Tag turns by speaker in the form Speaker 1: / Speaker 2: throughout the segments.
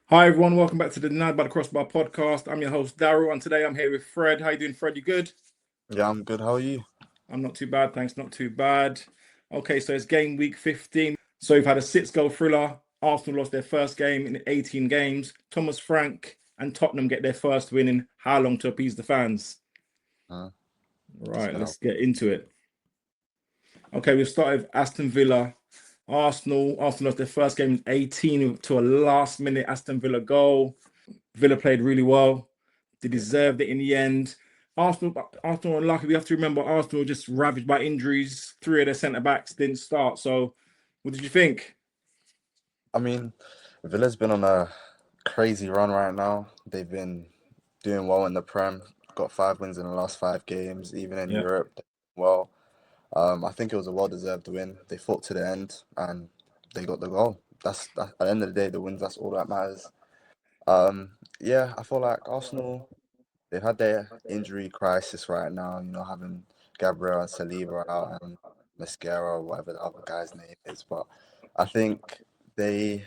Speaker 1: Hi everyone, welcome back to the Denied by the Crossbar podcast. I'm your host Daryl, and today I'm here with Fred. How you doing, Fred? You good?
Speaker 2: Yeah, I'm good. How are you?
Speaker 1: I'm not too bad, thanks. Not too bad. Okay, so it's game week 15. So we've had a six-goal thriller. Arsenal lost their first game in 18 games. Thomas Frank and Tottenham get their first win in how long to appease the fans?
Speaker 2: Uh, it's
Speaker 1: Right,
Speaker 2: been a
Speaker 1: let's get into it. Okay, we've started with Aston Villa. Arsenal lost their first game in 18 to a last-minute Aston Villa goal. Villa played really well. They deserved it in the end. Arsenal are unlucky. We have to remember Arsenal were just ravaged by injuries. Three of their centre backs didn't start. So, what did you think?
Speaker 2: I mean, Villa's been on a crazy run right now. They've been doing well in the Prem. Got 5 wins in the last 5 games, even in
Speaker 1: Yeah.
Speaker 2: Europe. Well, I think it was a well-deserved win. They fought to the end and they got the goal. At the end of the day, the wins. That's all that matters. Yeah, I feel like Arsenal. They've had their injury crisis right now. Having Gabriel and Saliba out and Mascara or whatever the other guy's name is, but I think they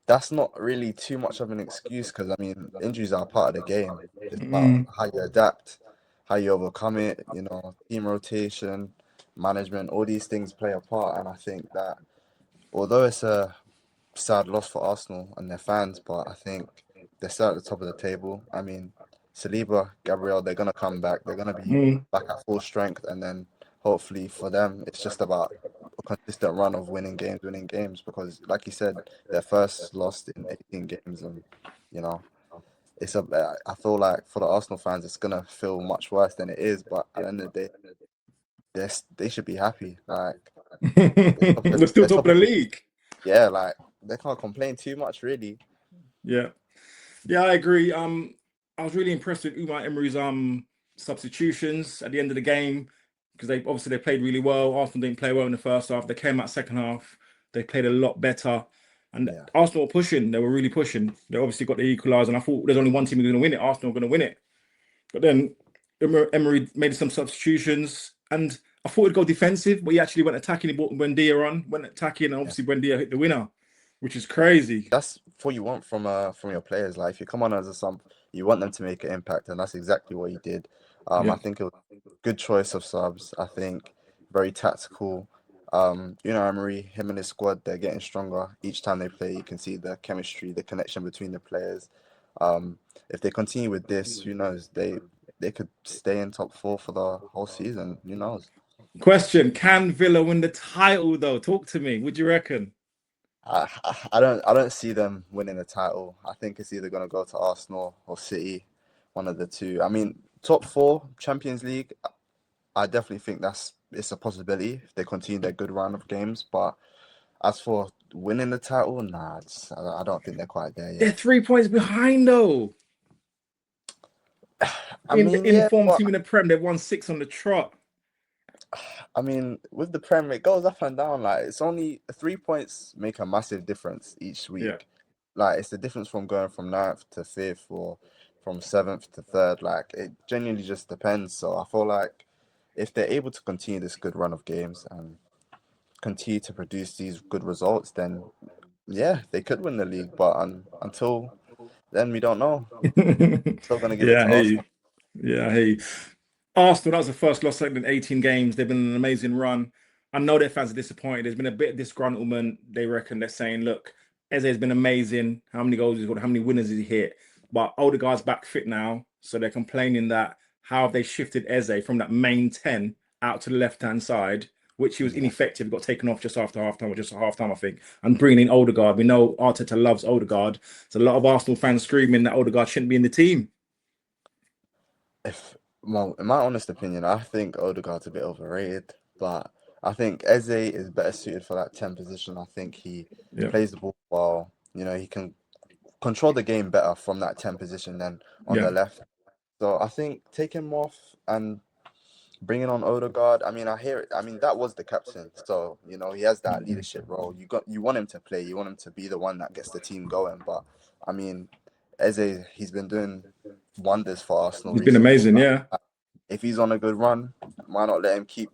Speaker 2: that's not really too much of an excuse because I mean injuries are part of the game. It's about
Speaker 1: Mm,
Speaker 2: how you adapt, how you overcome it. Team rotation, management, all these things play a part, and I think that although it's a sad loss for Arsenal and their fans, but I think they're still at the top of the table. I mean, Saliba, Gabriel, they're gonna come back. They're gonna be
Speaker 1: mm.
Speaker 2: back at full strength, and then hopefully for them, it's just about a consistent run of winning games. Because, like you said, their first lost in 18 games, and you know, it's a. I feel like for the Arsenal fans, it's gonna feel much worse than it is. But at the end of the day, they should be happy. Like
Speaker 1: We're still
Speaker 2: they're
Speaker 1: top
Speaker 2: top
Speaker 1: of
Speaker 2: of
Speaker 1: the
Speaker 2: the
Speaker 1: league.
Speaker 2: yeah, like they can't complain too much, really.
Speaker 1: Yeah. Yeah, I agree. I was really impressed with Umar Emery's substitutions at the end of the game because they played really well. Arsenal didn't play well in the first half. They came out second half. They played a lot better. And
Speaker 2: Yeah.
Speaker 1: Arsenal were pushing. They were really pushing. They obviously got the equaliser, and I thought there's only one team who's going to win it. Arsenal were going to win it. But then Emery made some substitutions, and I thought he'd go defensive, but he actually went attacking. He brought Buendia on, went attacking, and obviously Buendia hit the winner, which is crazy.
Speaker 2: That's what you want from your players. Like if you come on as a sub, you want them to make an impact, and that's exactly what he did.
Speaker 1: Yeah.
Speaker 2: I think it was a good choice of subs. I think very tactical. Emery, him and his squad, they're getting stronger each time they play. You can see the chemistry, the connection between the players. If they continue with this, who knows? They could stay in top four for the whole season. Who knows?
Speaker 1: Question: Can Villa win the title though? Talk to me. Would you reckon?
Speaker 2: I don't see them winning the title. I think it's either going to go to Arsenal or City, one of the two. I mean, top four Champions League. I definitely think it's a possibility if they continue their good run of games. But as for winning the title, nah, I don't think they're quite there
Speaker 1: They're
Speaker 2: yet.
Speaker 1: 3 points behind though.
Speaker 2: I
Speaker 1: In the
Speaker 2: mean, yeah,
Speaker 1: informed
Speaker 2: but
Speaker 1: team in the Prem, they've won six on the trot.
Speaker 2: I mean, with the Prem, it goes up and down. Like it's only 3 points make a massive difference each
Speaker 1: Yeah.
Speaker 2: week. Like it's the difference from going from ninth to fifth or from seventh to third. Like it genuinely just depends. So I feel like if they're able to continue this good run of games and continue to produce these good results, then yeah, they could win the league. But until then, we don't know. Still gonna give it
Speaker 1: Yeah,
Speaker 2: to
Speaker 1: I hear you.
Speaker 2: Arsenal.
Speaker 1: Yeah, I hear you. Arsenal, that was the first loss in 18 games. They've been an amazing run. I know their fans are disappointed. There's been a bit of disgruntlement. They reckon they're saying, look, Eze has been amazing. How many goals he's got? How many winners has he hit? But Odegaard's back fit now. So they're complaining that how have they shifted Eze from that main 10 out to the left-hand side, which he was
Speaker 2: Yeah.
Speaker 1: ineffective, got taken off just after halftime or just at halftime, I think, and bringing in Odegaard. We know Arteta loves Odegaard. So a lot of Arsenal fans screaming that Odegaard shouldn't be in the team.
Speaker 2: If well, in my honest opinion, I think Odegaard's a bit overrated, but I think Eze is better suited for that 10 position. I think he
Speaker 1: Yeah.
Speaker 2: plays the ball well. He can control the game better from that 10 position than on
Speaker 1: Yeah.
Speaker 2: the left. So I think take him off and bringing on Odegaard. I mean, I hear it. I mean, that was the captain, so he has that leadership role. You want him to play. You want him to be the one that gets the team going. But I mean, Eze, he's been doing wonders for Arsenal
Speaker 1: He's been
Speaker 2: recently.
Speaker 1: amazing. Yeah.
Speaker 2: If he's on a good run, why not let him keep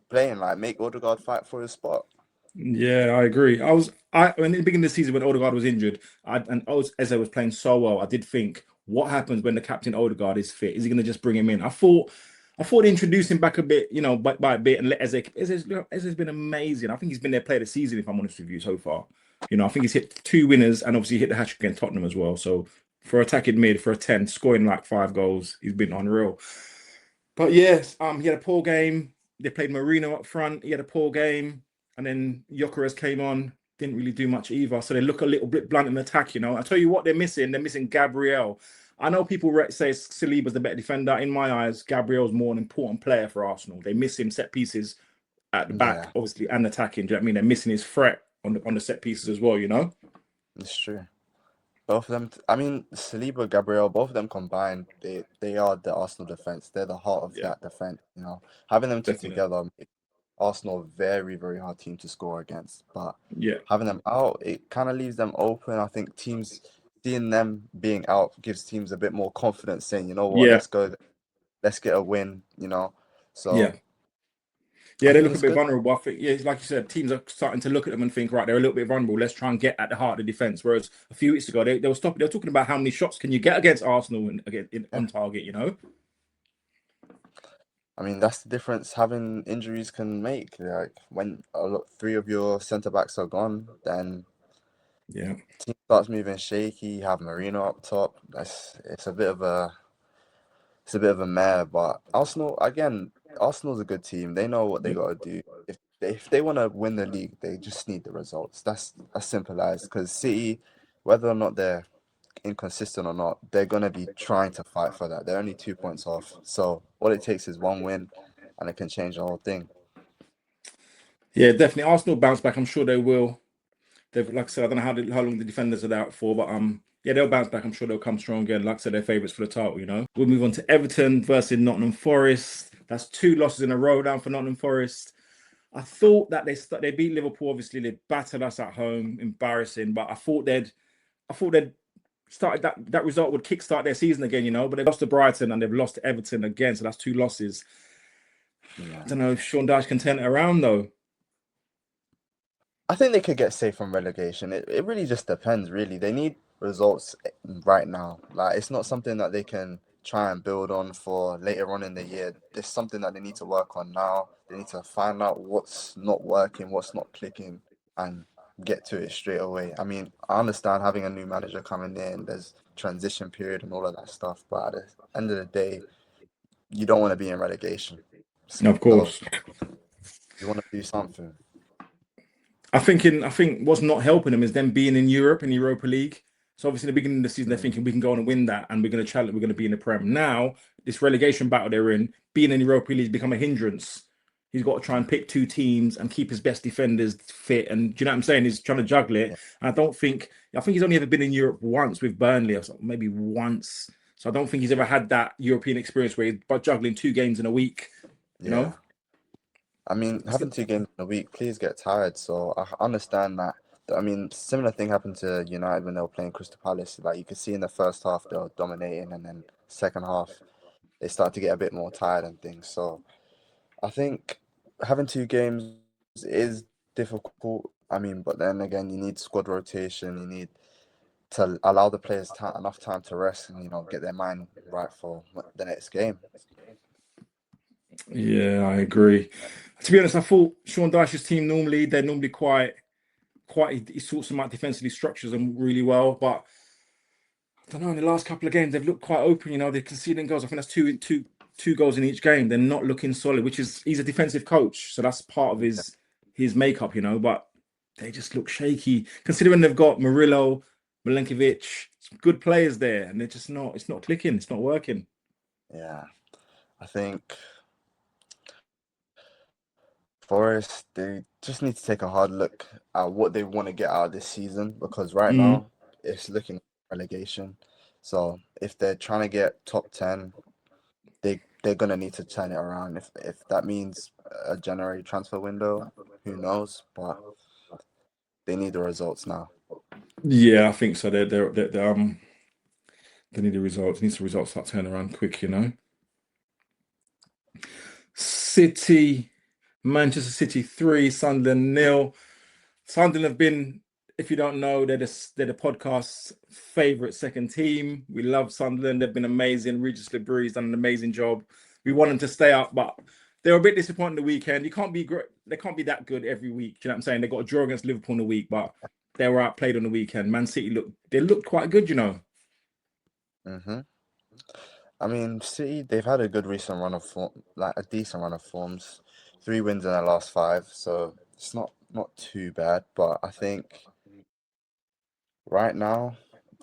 Speaker 2: playing? Like make Odegaard fight for his spot.
Speaker 1: Yeah, I agree. I when in the beginning of the season when Odegaard was injured, Eze was playing so well. I did think, what happens when the captain Odegaard is fit? Is he going to just bring him in? I thought they introduced him back a bit, by a bit, and let Eze. Eze's been amazing. I think he's been their player of the season, if I'm honest with you, so far. I think he's hit two winners and obviously hit the hat trick against Tottenham as well. So for attacking mid for a 10, scoring like 5 goals, he's been unreal. But yes, he had a poor game. They played Marino up front. He had a poor game, and then Gyökeres came on. Didn't really do much either. So they look a little bit blunt in attack. I tell you what, they're missing. They're missing Gabriel. I know people say Saliba's the better defender. In my eyes, Gabriel's more an important player for Arsenal. They miss him set pieces at the back,
Speaker 2: Yeah,
Speaker 1: obviously, and attacking. Do you know what I mean? They're missing his threat on the set pieces as well.
Speaker 2: it's true. Both of them, I mean, Saliba, Gabriel, both of them combined, they are the Arsenal defense. They're the heart of
Speaker 1: Yeah,
Speaker 2: that defense. Having them two
Speaker 1: definitely.
Speaker 2: together make Arsenal a very, very hard team to score against. But
Speaker 1: Yeah,
Speaker 2: having them out, it kind of leaves them open. I think teams seeing them being out gives teams a bit more confidence, saying, you know what,
Speaker 1: yeah,
Speaker 2: let's go, let's get a win.
Speaker 1: yeah.
Speaker 2: So
Speaker 1: Yeah,
Speaker 2: I
Speaker 1: they
Speaker 2: think
Speaker 1: look a
Speaker 2: it's
Speaker 1: bit
Speaker 2: good.
Speaker 1: vulnerable. I think, yeah, like you said, teams are starting to look at them and think, right, they're a little bit vulnerable. Let's try and get at the heart of the defense. Whereas a few weeks ago, they were stopping. They were talking about how many shots can you get against Arsenal and again
Speaker 2: Yeah.
Speaker 1: on target.
Speaker 2: I mean, that's the difference having injuries can make. Like when three of your centre backs are gone, then
Speaker 1: Yeah,
Speaker 2: team starts moving shaky. You have Marino up top. It's a bit of a mare. But Arsenal again, Arsenal's a good team. They know what they
Speaker 1: yeah,
Speaker 2: got to do. If they want to win the league, they just need the results. That's as simple as because City, whether or not they're inconsistent or not, they're gonna be trying to fight for that. They're only 2 points off. So all it takes is one win, and it can change the whole thing.
Speaker 1: yeah, definitely. Arsenal bounce back. I'm sure they will. They've, like I said, I don't know how long the defenders are out for, but yeah, they'll bounce back. I'm sure they'll come strong again. Like I said, they're favourites for the title. We'll move on to Everton versus Nottingham Forest. That's two losses in a row down for Nottingham Forest. I thought that they beat Liverpool. Obviously, they battered us at home, embarrassing. But I thought they'd started that result would kickstart their season again. But they've lost to Brighton and they've lost to Everton again. So that's two losses. I
Speaker 2: Yeah.
Speaker 1: don't know if Sean Dyche can turn it around though.
Speaker 2: I think they could get safe from relegation. It really just depends, really. They need results right now. Like it's not something that they can try and build on for later on in the year. It's something that they need to work on now. They need to find out what's not working, what's not clicking, and get to it straight away. I mean, I understand having a new manager coming in, there's transition period and all of that stuff, but at the end of the day, you don't want to be in relegation.
Speaker 1: Of
Speaker 2: So
Speaker 1: course.
Speaker 2: you want to do something.
Speaker 1: I think what's not helping them is them being in Europe in the Europa League. So obviously in the beginning of the season they're
Speaker 2: Mm,
Speaker 1: thinking we can go on and win that and we're going to challenge, we're going to be in the Prem. Now this relegation battle they're in, being in the Europa League has become a hindrance. He's got to try and
Speaker 2: mm,
Speaker 1: pick two teams and keep his best defenders fit. And do you know what I'm saying? He's trying to juggle it.
Speaker 2: yeah,
Speaker 1: And I think he's only ever been in Europe once with Burnley or something, maybe once. So I don't think he's ever had that European experience where he's juggling two games in a week, you know?
Speaker 2: yeah. I mean, having two games in a week, players get tired. So I understand that. I mean, similar thing happened to United when they were playing Crystal Palace. Like you could see in the first half they were dominating, and then second half they start to get a bit more tired and things. So I think having two games is difficult. I mean, but then again, you need squad rotation. You need to allow the players enough time to rest and get their mind right for the next game.
Speaker 1: Yeah, I agree. To be honest, I thought Sean Dyche's team they're normally quite he sorts them out defensively, structures them really well. But I don't know, in the last couple of games they've looked quite open. They're conceding goals. I think that's two goals in each game. They're not looking solid, which is he's a defensive coach, so that's part of his makeup. But they just look shaky considering they've got Murillo, Milenkovic, some good players there, and they're just not. It's not clicking. It's not working.
Speaker 2: Yeah, I think Forest, they just need to take a hard look at what they want to get out of this season because right
Speaker 1: Mm.
Speaker 2: now it's looking like relegation. So if they're trying to get top 10, they're gonna need to turn it around. If that means a January transfer window, who knows? But they need the results now.
Speaker 1: Yeah, I think so. They need the results. Needs the results start turning around quick. City, Manchester City 3, Sunderland nil. Sunderland have been, if you don't know, they're the podcast's favourite second team. We love Sunderland. They've been amazing. Regis Lebrie's done an amazing job. We want them to stay up, but they were a bit disappointing the weekend. You can't be great. They can't be that good every week. Do you know what I'm saying? They got a draw against Liverpool in the week, but they were outplayed on the weekend. Man City looked quite good, you know.
Speaker 2: Hmm. I mean, City, they've had a good recent run of form, like a decent run of forms. 3 wins in their last five, so it's not too bad. But I think right now,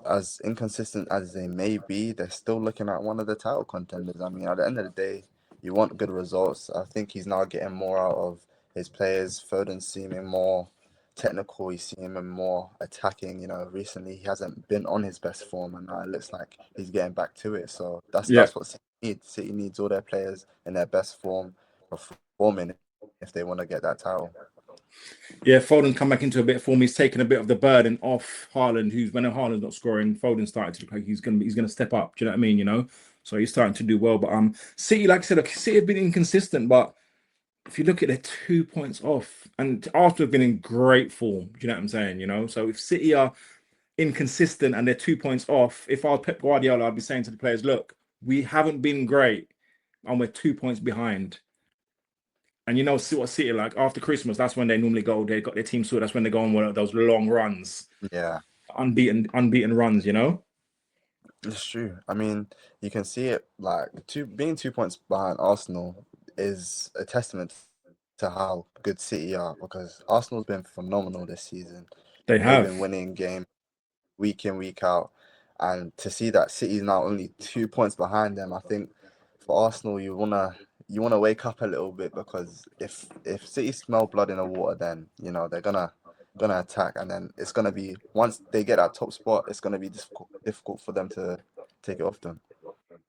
Speaker 2: as inconsistent as they may be, they're still looking at one of the title contenders. I mean, at the end of the day, you want good results. I think he's now getting more out of his players. Foden's seeming more technical. He's seeming more attacking. Recently he hasn't been on his best form, and now it looks like he's getting back to it. So that's
Speaker 1: Yeah.
Speaker 2: that's what City needs. City needs all their players in their best form, performing if they want to get that title.
Speaker 1: Yeah, Foden come back into a bit of form. He's taken a bit of the burden off Haaland, who's when Haaland's not scoring, Foden started to look like he's gonna step up. Do you know what I mean? So he's starting to do well. But City, like I said, City have been inconsistent, but if you look at their 2 points off, and Arsenal have been in great form. Do you know what I'm saying? So if City are inconsistent and they're 2 points off, if I was Pep Guardiola, I'd be saying to the players, look, we haven't been great and we're 2 points behind. And see what City like after Christmas, that's when they normally go, they got their team sorted, that's when they go on one of those long runs,
Speaker 2: Yeah.
Speaker 1: unbeaten runs.
Speaker 2: It's true. I mean, you can see it like being 2 points behind Arsenal is a testament to how good City are because Arsenal's been phenomenal this season.
Speaker 1: They
Speaker 2: They've been
Speaker 1: have.
Speaker 2: winning games week in, week out. And to see that City's now only 2 points behind them, I think for Arsenal you wanna wake up a little bit because if City smell blood in the water, then they're gonna attack, and then it's gonna be once they get that top spot, it's gonna be difficult for them to take it off them.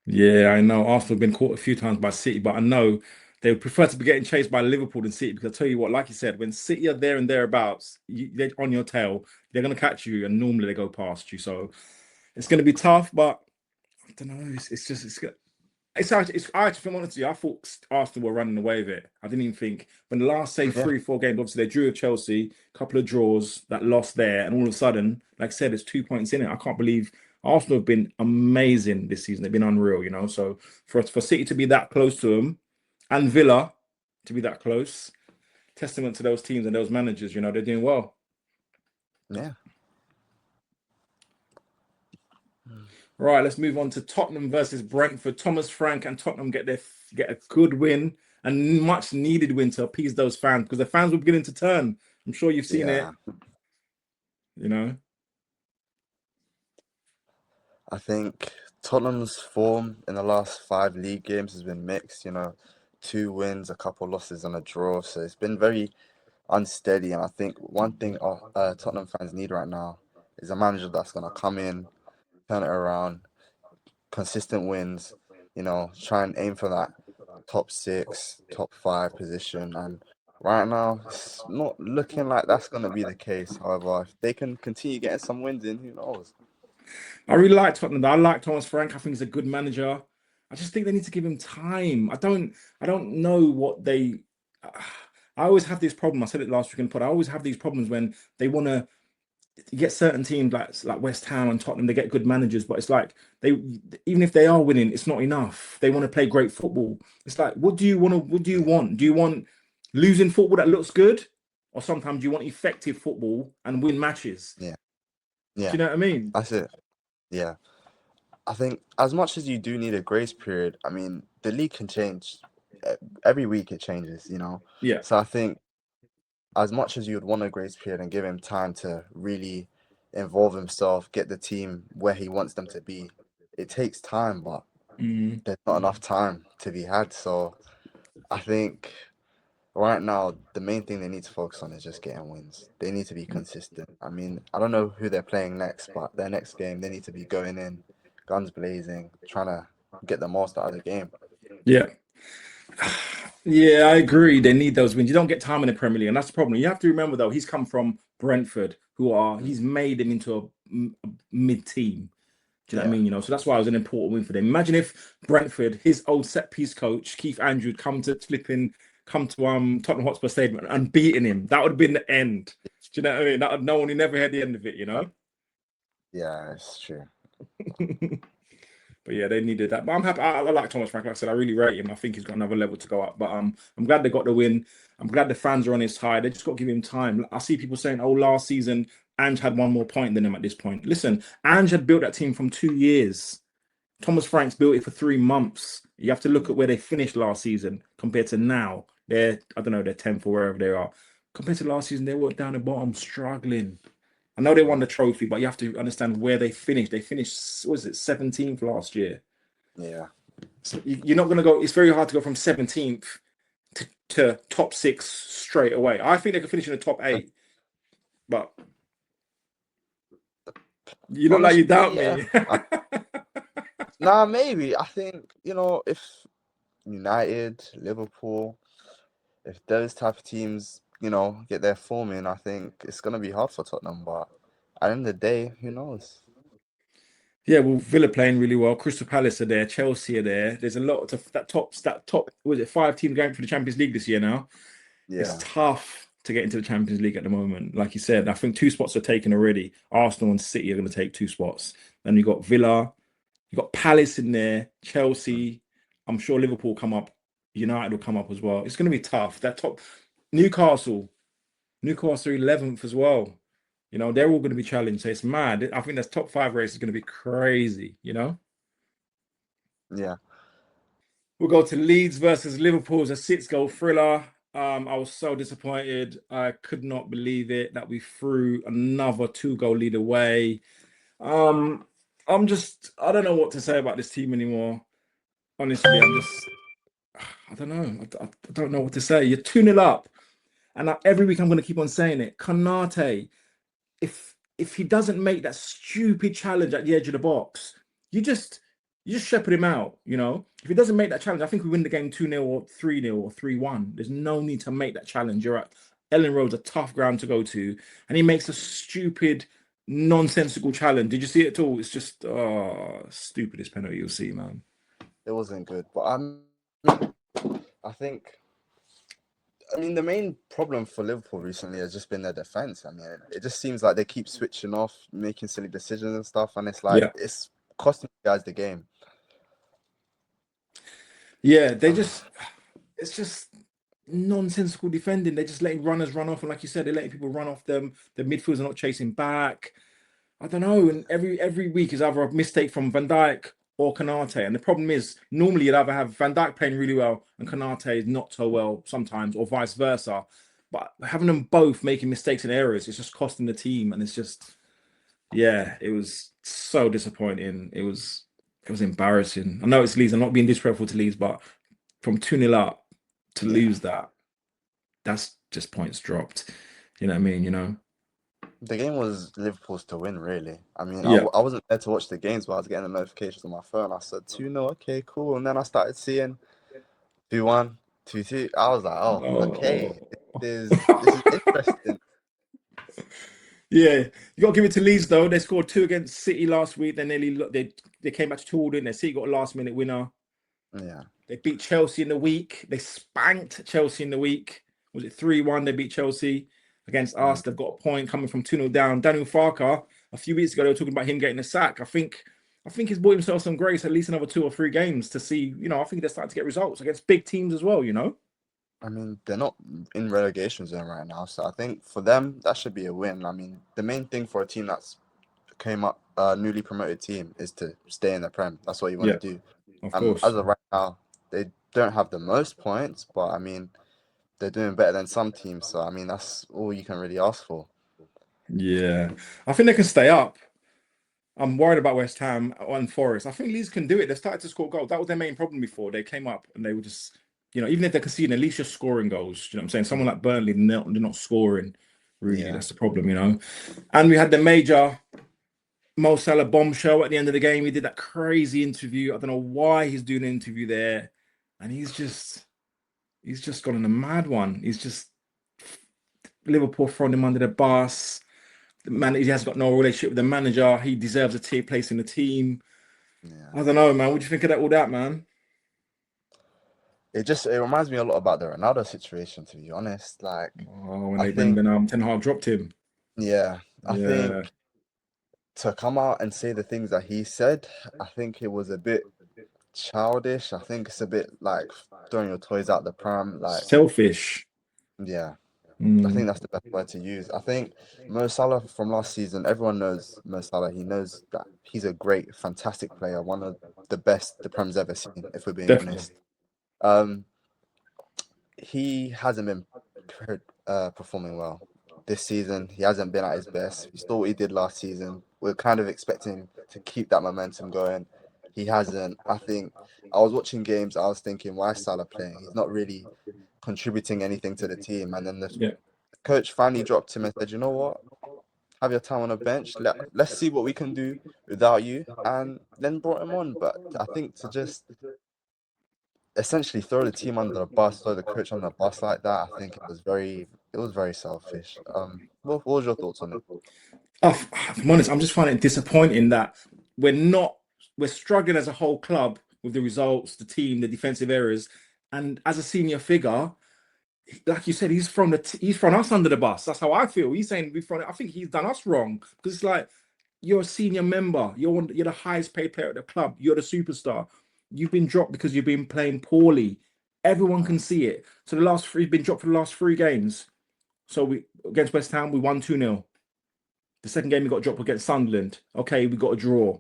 Speaker 1: Yeah, I know Arsenal have been caught a few times by City, but I know they would prefer to be getting chased by Liverpool than City because I tell you what, like you said, when City are there and thereabouts, they're on your tail, they're going to catch you, and normally they go past you. So it's going to be tough, but I don't know. If I'm honest with you, I thought Arsenal were running away with it. I didn't even think when the last, say,
Speaker 2: Yeah,
Speaker 1: 3, 4 games, obviously they drew with Chelsea, a couple of draws, that loss there, and all of a sudden, like I said, there's 2 points in it. I can't believe Arsenal have been amazing this season. They've been unreal. So for City to be that close to them and Villa to be that close, testament to those teams and those managers, they're doing well.
Speaker 2: yeah.
Speaker 1: Right, let's move on to Tottenham versus Brentford. Thomas Frank and Tottenham get a good win and much needed win to appease those fans because the fans were beginning to turn. I'm sure you've seen it,
Speaker 2: Yeah.
Speaker 1: you know.
Speaker 2: I think Tottenham's form in the last 5 league games has been mixed. 2 wins, a couple losses, and a draw. So it's been very unsteady. And I think one thing Tottenham fans need right now is a manager that's gonna come in, turn it around, consistent wins. Try and aim for that top six, top five position. And right now, it's not looking like that's gonna be the case. However, if they can continue getting some wins in, who knows?
Speaker 1: I really like Tottenham. I like Thomas Frank. I think he's a good manager. I just think they need to give him time. I don't know what they. I always have this problem. I said it last week in the pod. I always have these problems when they want to get certain teams like West Ham and Tottenham. They get good managers, but it's like they even if they are winning, it's not enough. They want to play great football. It's like, what do you want to? What do you want? Do you want losing football that looks good, or sometimes you want effective football and win matches?
Speaker 2: Yeah,
Speaker 1: Do
Speaker 2: yeah,
Speaker 1: you know what I mean?
Speaker 2: that's it. Yeah. I think as much as you do need a grace period, I mean, the league can change. Every week it changes.
Speaker 1: Yeah.
Speaker 2: So I think as much as you would want a grace period and give him time to really involve himself, get the team where he wants them to be, it takes time, but
Speaker 1: Mm.
Speaker 2: there's not enough time to be had. So I think right now the main thing they need to focus on is just getting wins. They need to be consistent. I mean, I don't know who they're playing next, but their next game they need to be going in, guns blazing, trying to get the most out of the game.
Speaker 1: Yeah. Yeah, I agree. They need those wins. You don't get time in the Premier League, and that's the problem. You have to remember, though, he's come from Brentford, he's made them into a mid team. Do you know what I
Speaker 2: Yeah,
Speaker 1: mean? So that's why it was an important win for them. Imagine if Brentford, his old set piece coach, Keith Andrews, come to Tottenham Hotspur Stadium and beaten him. That would have been the end. you know what I mean? No one who never had the end of it, you know?
Speaker 2: Yeah, it's true.
Speaker 1: But yeah, they needed that. But I'm happy. I like Thomas Frank. Like I said, I really rate him. I think he's got another level to go up. But I'm glad they got the win. I'm glad the fans are on his side. They just got to give him time. I see people saying, "Oh, last season Ange had one more point than him at this point." Listen, Ange had built that team from 2 years. Thomas Frank's built it for 3 months. You have to look
Speaker 2: Yeah,
Speaker 1: at where they finished last season compared to now. I don't know, they're 10th or wherever they are. Compared to last season, they were down the bottom, struggling. I know they won
Speaker 2: yeah,
Speaker 1: the trophy, but you have to understand where they finished. They finished, what was it, 17th last year.
Speaker 2: yeah,
Speaker 1: So you're not going to go, it's very hard to go from 17th to top six straight away. I think they could finish in the top eight, but you look like you
Speaker 2: honestly,
Speaker 1: doubt
Speaker 2: yeah.
Speaker 1: me.
Speaker 2: Nah, maybe. I think, if United, Liverpool, if those type of teams, get their form in, I think it's gonna be hard for Tottenham. But at the end of the day, who knows?
Speaker 1: Yeah, well, Villa playing really well. Crystal Palace are there. Chelsea are there. There's a lot of that top. Was it 5 teams going for the Champions League this year now? It's
Speaker 2: Yeah,
Speaker 1: tough to get into the Champions League at the moment. Like you said, I think 2 spots are taken already. Arsenal and City are going to take 2 spots. Then you got Villa, you got Palace in there, Chelsea. I'm sure Liverpool come up. United will come up as well. It's going to be tough. That top Newcastle, Newcastle 11th as well. They're all going to be challenged. So it's mad. I think that top 5 race is going to be crazy.
Speaker 2: yeah,
Speaker 1: We'll go to Leeds versus Liverpool as a 6-goal thriller. I was so disappointed. I could not believe it that we threw another 2-goal lead away. Um, I don't know what to say about this team anymore. Honestly, I don't know. I don't know what to say. You're 2-0 up. And every week I'm going to keep on saying it. Konate, if he doesn't make that stupid challenge at the edge of the box, you just you just shepherd him out. If he doesn't make that challenge, I think we win the game 2-0 or 3-0 or 3-1. There's no need to make that challenge. You're at Elland Road's a tough ground to go to, and he makes a stupid, nonsensical challenge. Did you see it at all? It's just stupidest penalty you'll see, man.
Speaker 2: it wasn't good. But I think. I mean, the main problem for Liverpool recently has just been their defense. I mean, it just seems like they keep switching off, making silly decisions and stuff, and it's like
Speaker 1: Yeah.
Speaker 2: it's costing you guys the game.
Speaker 1: Yeah, it's just nonsensical defending. They're just letting runners run off, and like you said, they're letting people run off them. The midfielders are not chasing back. I don't know. And every week is either a mistake from Van Dijk or Konate. And the problem is, normally you'd either have Van Dijk playing really well and Konate is not so well sometimes, or vice versa. But having them both making mistakes and errors, it's just costing the team. And it's just, yeah, it was so disappointing. It was embarrassing. I know it's Leeds. I'm not being disrespectful to Leeds, but from 2-0 up to
Speaker 2: Yeah,
Speaker 1: lose that, that's just points dropped. You know what I mean?
Speaker 2: the game was Liverpool's to win, really. I mean,
Speaker 1: Yeah.
Speaker 2: I wasn't there to watch the games, but I was getting the notifications on my phone. I said 2-0, okay, cool. And then I started seeing 2-1, 2-2. I was like, oh, okay,
Speaker 1: Oh.
Speaker 2: this is interesting.
Speaker 1: Yeah, you got to give it to Leeds though. They scored 2 against City last week. They came back to 2 in. Their City got a last minute winner.
Speaker 2: Yeah,
Speaker 1: They beat Chelsea in the week. They spanked Chelsea in the week. Was it 3-1? They beat Chelsea against
Speaker 2: yeah.
Speaker 1: us. They've got a point coming from 2-0 down. Daniel Farker, a few weeks ago, they were talking about him getting a sack. I think he's bought himself some grace, at least another 2 or 3 games to see. I think they're starting to get results against big teams as well.
Speaker 2: I mean, they're not in relegation zone right now, so I think for them that should be a win. I mean, the main thing for a team that's came up, newly promoted team, is to stay in the Prem. That's what you want
Speaker 1: Yeah,
Speaker 2: to do.
Speaker 1: of
Speaker 2: As
Speaker 1: course.
Speaker 2: of right now, they don't have the most points, but I mean, they're doing better than some teams. So I mean, that's all you can really ask for.
Speaker 1: Yeah, I think they can stay up. I'm worried about West Ham and Forest. I think Leeds can do it. They started to score goals. That was their main problem before. They came up and they were just, even if they're conceding, at least you're scoring goals. You know what I'm saying? Someone like Burnley, they're not scoring, really.
Speaker 2: Yeah,
Speaker 1: That's the problem. And we had the major Salah Bombshell at the end of the game. He did that crazy interview. I don't know why he's doing an interview there. And he's just gone on a mad one. He's just Liverpool throwing him under the bus. He has got no relationship with the manager. He deserves a place in the team.
Speaker 2: yeah.
Speaker 1: I don't know, man. What do you think of all that, man?
Speaker 2: It reminds me a lot about the Ronaldo situation, to be honest. Like,
Speaker 1: Oh, when
Speaker 2: I
Speaker 1: they when
Speaker 2: think
Speaker 1: when Ten Hag dropped him.
Speaker 2: Yeah, I
Speaker 1: Yeah,
Speaker 2: think to come out and say the things that he said, I think it was a bit childish. I think it's a bit like throwing your toys out the pram. Like,
Speaker 1: selfish.
Speaker 2: yeah, I think
Speaker 1: Mm,
Speaker 2: that's the best word to use. I think Mo Salah from last season, everyone knows Mo Salah. He knows that he's a great, fantastic player, one of the best the Prem's ever seen, if we're being
Speaker 1: definitely.
Speaker 2: honest. Um, he hasn't been performing well this season. He hasn't been at his best. We saw what he did last season. We're kind of expecting him to keep that momentum going. He hasn't. I think I was watching games. I was thinking, why is Salah playing? He's not really contributing anything to the team. And then the
Speaker 1: Yeah.
Speaker 2: coach finally dropped him and said, you know what? Have your time on the bench. Let's see what we can do without you. And then brought him on. But I think to just essentially throw the team under the bus, throw the coach under the bus like that, I think it was very selfish. What was your thoughts on it?
Speaker 1: If I'm honest, I'm just finding it disappointing that we're not we're struggling as a whole club with the results, the team, the defensive errors, and as a senior figure, like you said, he's thrown us under the bus. That's how I feel. He's saying we've thrown. I think he's done us wrong because it's like you're a senior member. You're the highest paid player at the club. You're the superstar. You've been dropped because you've been playing poorly. Everyone can see it. So the last three been dropped for the last three games. So we against West Ham we won 2-0. The second game we got dropped against Sunderland. Okay, we got a draw.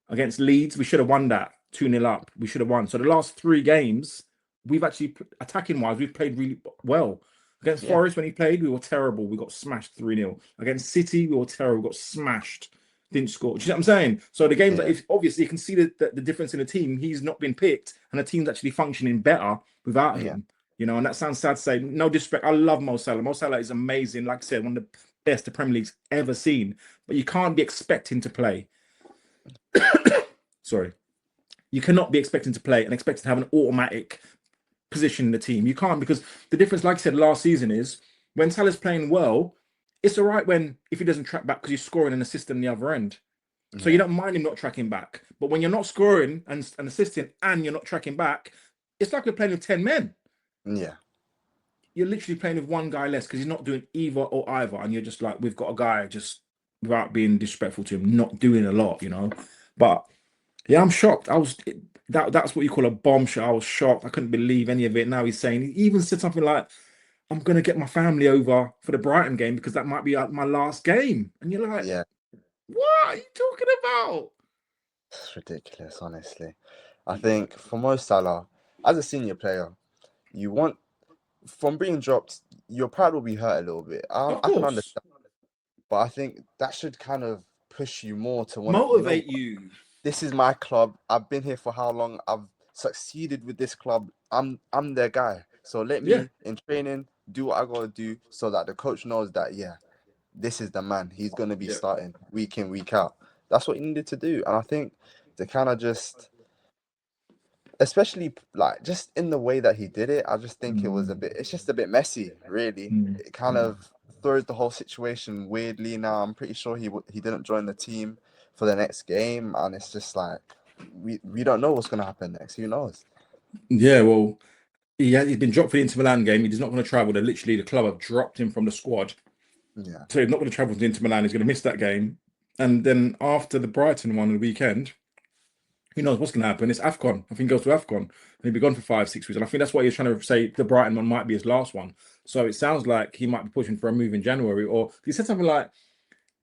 Speaker 1: Against Leeds, we should have won that 2-0 up. We should have won. So the last three games, we've actually, attacking wise, we've played really well. Against
Speaker 2: Yeah,
Speaker 1: Forest, when he played, we were terrible. We got smashed 3-0. Against City, we were terrible. We got smashed. Didn't score. Do you know what I'm saying? So the games that
Speaker 2: yeah,
Speaker 1: if obviously you can see the difference in the team. He's not been picked, and the team's actually functioning better without
Speaker 2: yeah,
Speaker 1: him. You know, and that sounds sad to say. No disrespect. I love Mo Salah. Mo Salah is amazing. Like I said, one of the best the Premier League's ever seen. But you can't be expecting to play. Sorry, you cannot be expecting to play and expecting to have an automatic position in the team. You can't because the difference, like I said last season, is when Salah's playing well, it's all right when if he doesn't track back because he's scoring an assist on the other end. So you
Speaker 2: yeah,
Speaker 1: don't mind him not tracking back. But when you're not scoring and assisting and you're not tracking back, it's like we're playing with 10 men.
Speaker 2: yeah,
Speaker 1: You're literally playing with one guy less because he's not doing either or either. And you're just like, we've got a guy just without being disrespectful to him, not doing a lot, you know. But yeah, I'm shocked. That's what you call a bombshell. I was shocked. I couldn't believe any of it. Now he's saying he even said something like, "I'm gonna get my family over for the Brighton game because that might be like my last game." And you're like,
Speaker 2: yeah.
Speaker 1: "What are you talking about?"
Speaker 2: It's ridiculous, honestly. I think for Mo Salah, as a senior player, you want from being dropped, your pride will be hurt a little bit.
Speaker 1: Of
Speaker 2: I can
Speaker 1: course,
Speaker 2: understand, but I think that should kind of push you more to want to,
Speaker 1: motivate you.
Speaker 2: this is my club. I've been here for how long? I've succeeded with this club. I'm their guy. So let
Speaker 1: Yeah,
Speaker 2: me in training do what I gotta do so that the coach knows that yeah, this is the man. He's gonna be
Speaker 1: yeah,
Speaker 2: starting week in, week out. That's what he needed to do. And I think to kind of just especially like just in the way that he did it, I just think it was a
Speaker 1: mm,
Speaker 2: bit it's just a bit messy, really.
Speaker 1: mm,
Speaker 2: It kind
Speaker 1: mm.
Speaker 2: of throws the whole situation weirdly now. I'm pretty sure he didn't join the team for the next game, and it's just like we don't know what's gonna happen next. Who knows?
Speaker 1: Yeah. Well, he's been dropped for the Inter Milan game. He's not going to travel. They literally the club have dropped him from the squad,
Speaker 2: Yeah,
Speaker 1: so he's not going to travel to Inter Milan. He's going to miss that game. And then after the Brighton one on the weekend, who knows what's going to happen? It's AFCON. I think he goes to AFCON and he'll be gone for 5, 6 weeks. And I think that's why he's trying to say the Brighton one might be his last one. So it sounds like he might be pushing for a move in January. Or he said something like,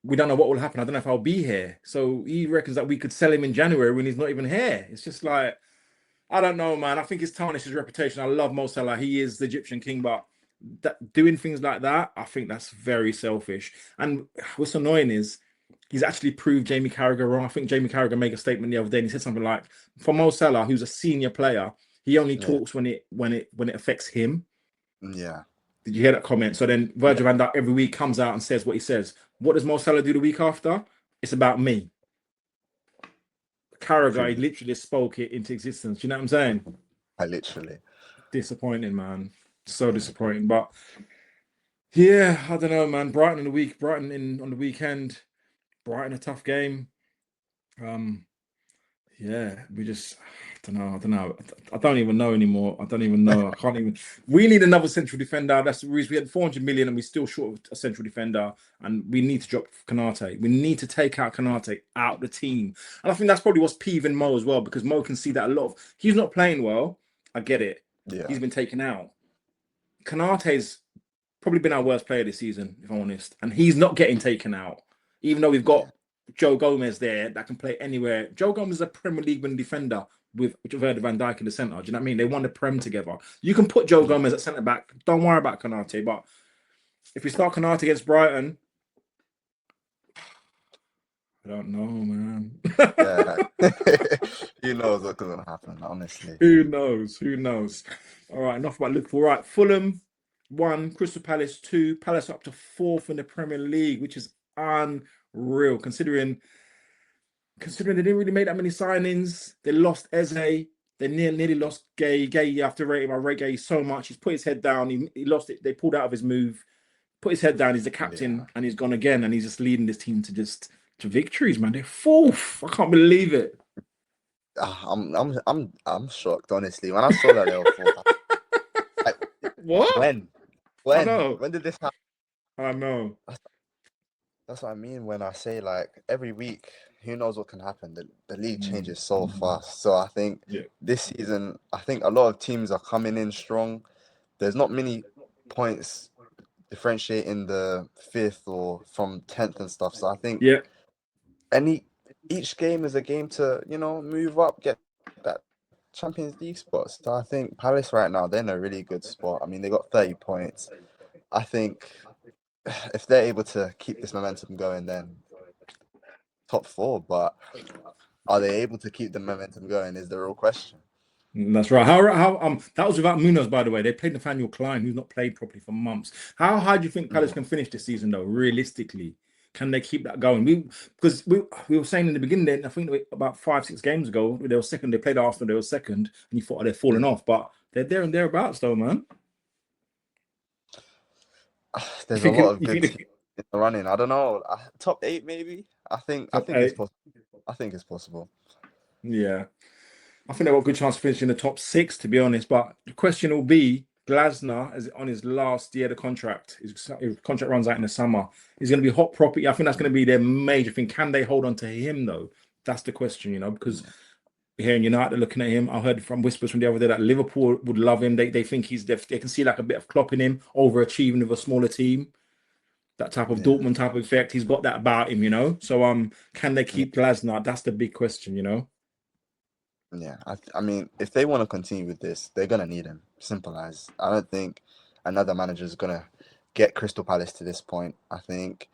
Speaker 1: "We don't know what will happen. I don't know if I'll be here." So he reckons that we could sell him in January when he's not even here. It's just like, I don't know, man. I think it's tarnished his reputation. I love Mo Salah. He is the Egyptian king, but doing things like that, I think that's very selfish. And what's annoying is he's actually proved Jamie Carragher wrong. I think Jamie Carragher made a statement the other day and he said something like, for Mo Salah, who's a senior player, he only
Speaker 2: yeah,
Speaker 1: talks when it affects him.
Speaker 2: yeah,
Speaker 1: Did you hear that comment? So then
Speaker 2: yeah.
Speaker 1: Virgil van Dijk every week comes out and says what he says. What does Mo Salah do the week after? It's about me. Carragher, he
Speaker 2: True.
Speaker 1: literally spoke it into existence. You know what I'm saying?
Speaker 2: I literally.
Speaker 1: Disappointing, man. So
Speaker 2: Yeah.
Speaker 1: disappointing. But yeah, I don't know, man. Brighton in on the weekend. Brighton a tough game. Um, Yeah, we just, I don't know. I don't know. I don't even know anymore. I don't even know. I can't even. We need another central defender. That's the reason we had 400 million and we're still short of a central defender. And we need to drop Konate. We need to take out Konate out the team. And I think that's probably what's peeving Mo as well because Mo can see that a lot of. He's not playing well. I get it.
Speaker 2: Yeah,
Speaker 1: He's been taken out. Konate's probably been our worst player this season, if I'm honest. And he's not getting taken out, even though we've got
Speaker 2: yeah,
Speaker 1: Joe Gomez there that can play anywhere. Joe Gomez is a Premier League winning defender with Virgil van Dijk in the centre. Do you know what I mean? They won the Prem together. You can put Joe
Speaker 2: yeah,
Speaker 1: Gomez at centre back. Don't worry about Konate. But if we start Konate against Brighton, I don't know, man.
Speaker 2: yeah. Who knows what's gonna happen? Honestly.
Speaker 1: Who knows? Who knows? All right, enough about Liverpool. Right, Fulham 1, Crystal Palace 2. Palace up to 4th in the Premier League, which is unreal considering they didn't really make that many signings. They lost Eze. They nearly lost Gay. Gay, you have to rate him. I rate Gay so much. He's put his head down. He lost it. They pulled out of his move. Put his head down. He's the captain,
Speaker 2: Yeah.
Speaker 1: and he's gone again. And he's just leading this team to victories, man. They're 4th. I can't believe it.
Speaker 2: I'm shocked, honestly. When I saw that they were fourth, like,
Speaker 1: What?
Speaker 2: when,
Speaker 1: I
Speaker 2: when,
Speaker 1: know.
Speaker 2: when did this happen?
Speaker 1: I know.
Speaker 2: That's what I mean when I say like every week, who knows what can happen. The league
Speaker 1: Mm,
Speaker 2: changes so fast. So I think
Speaker 1: yeah.
Speaker 2: this season, I think a lot of teams are coming in strong. There's not many points differentiating the fifth or from 10th and stuff. So I think
Speaker 1: Yeah.
Speaker 2: any each game is a game to, move up, get that Champions League spot. So I think Palace right now, they're in a really good spot. I mean, they got 30 points. I think if they're able to keep this momentum going, then top four. But are they able to keep the momentum going is the real question.
Speaker 1: That's right. How that was without Munoz, by the way. They played Nathaniel Klein, who's not played properly for months. How high do you think Palace
Speaker 2: Yeah.
Speaker 1: can finish this season, though? Realistically, can they keep that going? We were saying in the beginning, I think about 5-6 games ago, they were second. They played Arsenal, they were second, and you thought they're falling off, but they're there and thereabouts, though, man. You
Speaker 2: There's a
Speaker 1: think
Speaker 2: lot of
Speaker 1: you
Speaker 2: good
Speaker 1: think
Speaker 2: teams in the running. I don't know. Top eight, maybe. I
Speaker 1: top
Speaker 2: think it's
Speaker 1: eight?
Speaker 2: possible. I think it's possible.
Speaker 1: Yeah. I think they've got a good chance of finishing the top 6, to be honest. But the question will be Glasner is on his last year of the contract. His contract runs out in the summer. He's going to be hot property. I think that's going to be their major thing. Can they hold on to him, though? That's the question, because
Speaker 2: Yeah.
Speaker 1: here in United looking at him. I heard from whispers from the other day that Liverpool would love him. They think they can see like a bit of Klopp in him, overachieving with a smaller team. That type of
Speaker 2: Yeah.
Speaker 1: Dortmund type of effect. He's got that about him. So can they
Speaker 2: Yeah.
Speaker 1: keep Glasner? That's the big question.
Speaker 2: Yeah, I mean, if they want to continue with this, they're gonna need him. Simple as. I don't think another manager is gonna get Crystal Palace to this point. I think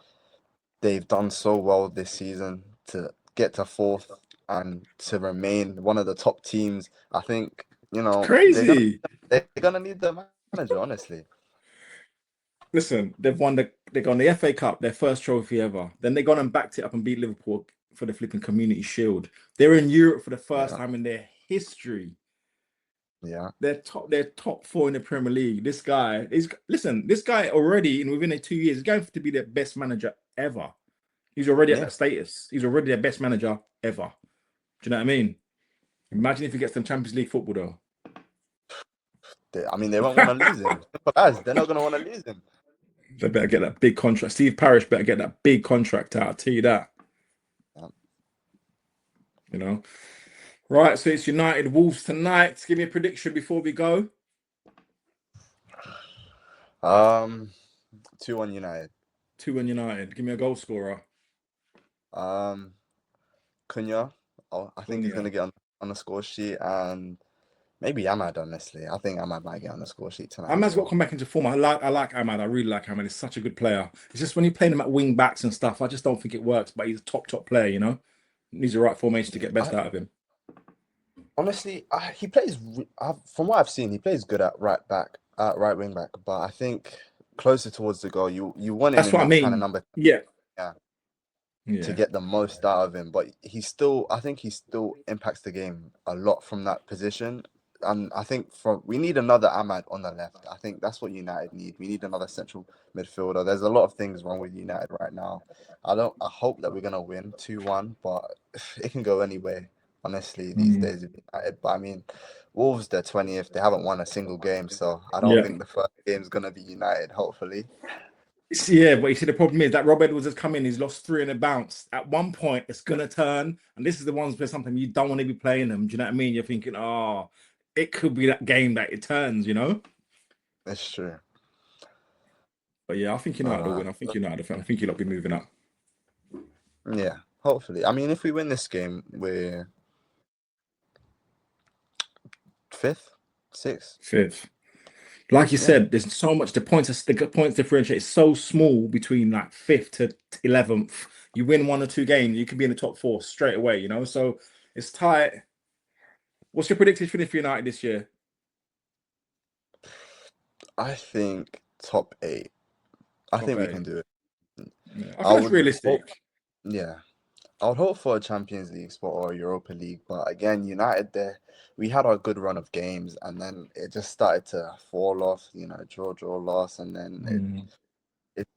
Speaker 2: they've done so well this season to get to fourth and to remain one of the top teams. I think
Speaker 1: It's
Speaker 2: they're gonna
Speaker 1: crazy.
Speaker 2: they're gonna need the manager, honestly.
Speaker 1: Listen, they got the FA Cup, their first trophy ever. Then they gone and backed it up and beat Liverpool for the flipping Community Shield. They're in Europe for the first
Speaker 2: Yeah,
Speaker 1: time in their history.
Speaker 2: yeah,
Speaker 1: They're top 4 in the Premier League. This guy already in within 2 years is going to be their best manager ever. He's already at
Speaker 2: yeah.
Speaker 1: that status. He's already their best manager ever. Do you know what I mean? Imagine if he gets them Champions League football
Speaker 2: I mean, they won't want
Speaker 1: though.
Speaker 2: to lose him. Simple as. They're not gonna want to lose him.
Speaker 1: They better get that big contract. Steve Parish better get that big contract out. I'll tell you that.
Speaker 2: Yeah.
Speaker 1: You know. Right, so it's United Wolves tonight. Give me a prediction before we go.
Speaker 2: Um, 2-1 United.
Speaker 1: 2-1 United. Give me a goal scorer.
Speaker 2: Um, Cunha. Oh, I think he's
Speaker 1: Cunha.
Speaker 2: gonna get on the score sheet, and maybe Ahmad. Honestly, I think Ahmad might get on the score sheet tonight as
Speaker 1: Ahmad's got to
Speaker 2: well.
Speaker 1: come back into form. I like Ahmad. I really like Ahmad. He's such a good player. It's just when you play him at wing backs and stuff, I just don't think it works. But he's a top player. Needs the right formation to
Speaker 2: Yeah,
Speaker 1: get best out of him.
Speaker 2: honestly, he plays. From what I've seen, he plays good at right back, at right wing back. But I think closer towards the goal, you want him
Speaker 1: That's
Speaker 2: in
Speaker 1: what I
Speaker 2: the kind of
Speaker 1: mean.
Speaker 2: number,
Speaker 1: Yeah.
Speaker 2: yeah, to
Speaker 1: Yeah.
Speaker 2: get the most out of him. But I think he still impacts the game a lot from that position. And I think we need another Ahmad on the left. I think that's what United need. We need another central midfielder. There's a lot of things wrong with United right now. I hope that we're gonna win 2-1, but it can go anyway. honestly, these
Speaker 1: Mm.
Speaker 2: days with United. But I mean, Wolves, they're 20th. They haven't won a single game, so I don't
Speaker 1: Yeah.
Speaker 2: think the first game's gonna be United, hopefully.
Speaker 1: Yeah, but you see, the problem is that Rob Edwards has come in, he's lost three in a bounce. At one point, it's gonna turn, and this is the ones where sometimes you don't want to be playing them. Do you know what I mean? You're thinking, oh, it could be that game that it turns, you know?
Speaker 2: It's true.
Speaker 1: But yeah, I think
Speaker 2: No,
Speaker 1: United will
Speaker 2: no.
Speaker 1: win. I think United, I think you'll be moving up.
Speaker 2: Yeah, hopefully. I mean, if we win this game, we're fifth, sixth.
Speaker 1: Fifth. Like you
Speaker 2: Yeah,
Speaker 1: said, there's so much, the points differentiate is so small between like fifth to 11th. You win one or two games, you could be in the top four straight away, you know? So it's tight. What's your predicted finish for United this year?
Speaker 2: I think top eight. I
Speaker 1: Top
Speaker 2: think we
Speaker 1: eight.
Speaker 2: can do it.
Speaker 1: Yeah, I
Speaker 2: I
Speaker 1: think that's
Speaker 2: would hope,
Speaker 1: realistic.
Speaker 2: yeah, I would hope for a Champions League spot or a Europa League, but again, United there, we had our good run of games, and then it just started to fall off. Draw, loss, and then
Speaker 1: Mm.
Speaker 2: it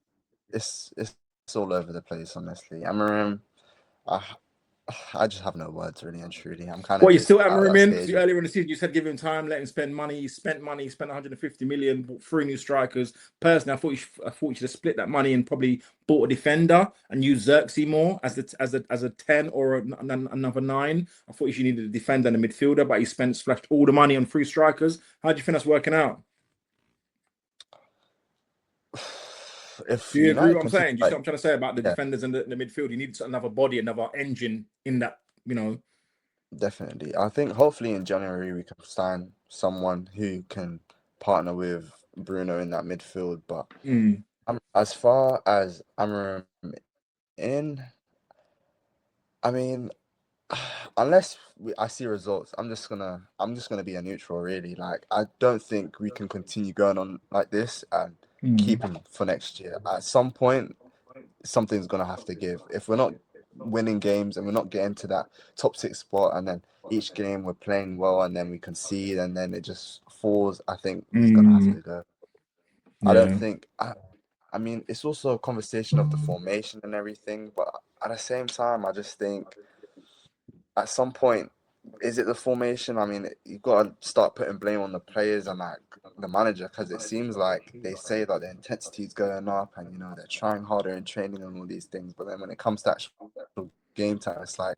Speaker 2: it's all over the place. Honestly, Amarim, I I just have no words really and truly. I'm kind of
Speaker 1: Well, you
Speaker 2: just
Speaker 1: still
Speaker 2: at
Speaker 1: hammering
Speaker 2: that
Speaker 1: him in because
Speaker 2: stage.
Speaker 1: earlier in the season you said give him time, let him spend money. He spent money. He spent 150 million, bought three new strikers. Personally, I thought you should have split that money and probably bought a defender and used Xerxes more as a 10 or another nine. I thought you should need a defender and a midfielder, but he splashed all the money on three strikers. How do you think that's working out?
Speaker 2: If
Speaker 1: Do you agree with
Speaker 2: United
Speaker 1: what I'm
Speaker 2: continue
Speaker 1: saying? Do you see
Speaker 2: like,
Speaker 1: what I'm trying to say about the
Speaker 2: yeah,
Speaker 1: defenders and the midfield? You need another body, another engine in that, you know.
Speaker 2: definitely. I think hopefully in January we can sign someone who can partner with Bruno in that midfield. But
Speaker 1: Mm,
Speaker 2: as far as Amarim in, I mean, unless I see results, I'm just gonna be a neutral really. Like I don't think we can continue going on like this and keep
Speaker 1: mm,
Speaker 2: him for next year. At some point, something's gonna have to give. If we're not winning games and we're not getting to that top six spot, and then each game we're playing well and then we concede and then it just falls, I think he's gonna have to
Speaker 1: mm,
Speaker 2: go. I don't
Speaker 1: yeah.
Speaker 2: think. I mean, it's also a conversation of the formation and everything, but at the same time, I just think at some point, is it the formation? I mean, you've got to start putting blame on the players and like the manager because it seems like they say that the intensity is going up and they're trying harder in training and all these things, but then when it comes to actual game time, it's like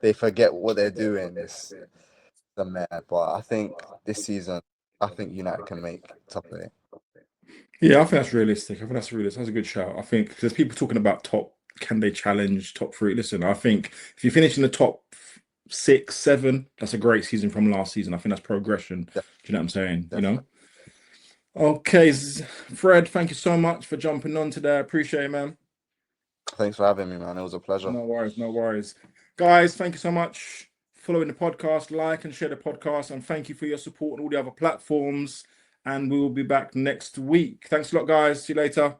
Speaker 2: they forget what they're doing. It's the mare. But I think this season, I think United can make top eight.
Speaker 1: Yeah, I think that's realistic. I think that's realistic. That's a good shout. I think there's people talking about top, can they challenge top three? Listen, I think if you finish in the top six, seven, that's a great season from last season. I think that's progression. Do you know what I'm saying? You know?
Speaker 2: Definitely.
Speaker 1: Okay, Fred, thank you so much for jumping on today. I appreciate it, man.
Speaker 2: Thanks for having me, man. It was a pleasure.
Speaker 1: No worries, no worries. Guys, thank you so much for following the podcast. Like and share the podcast, and thank you for your support on all the other platforms. And we will be back next week. Thanks a lot, guys. See you later.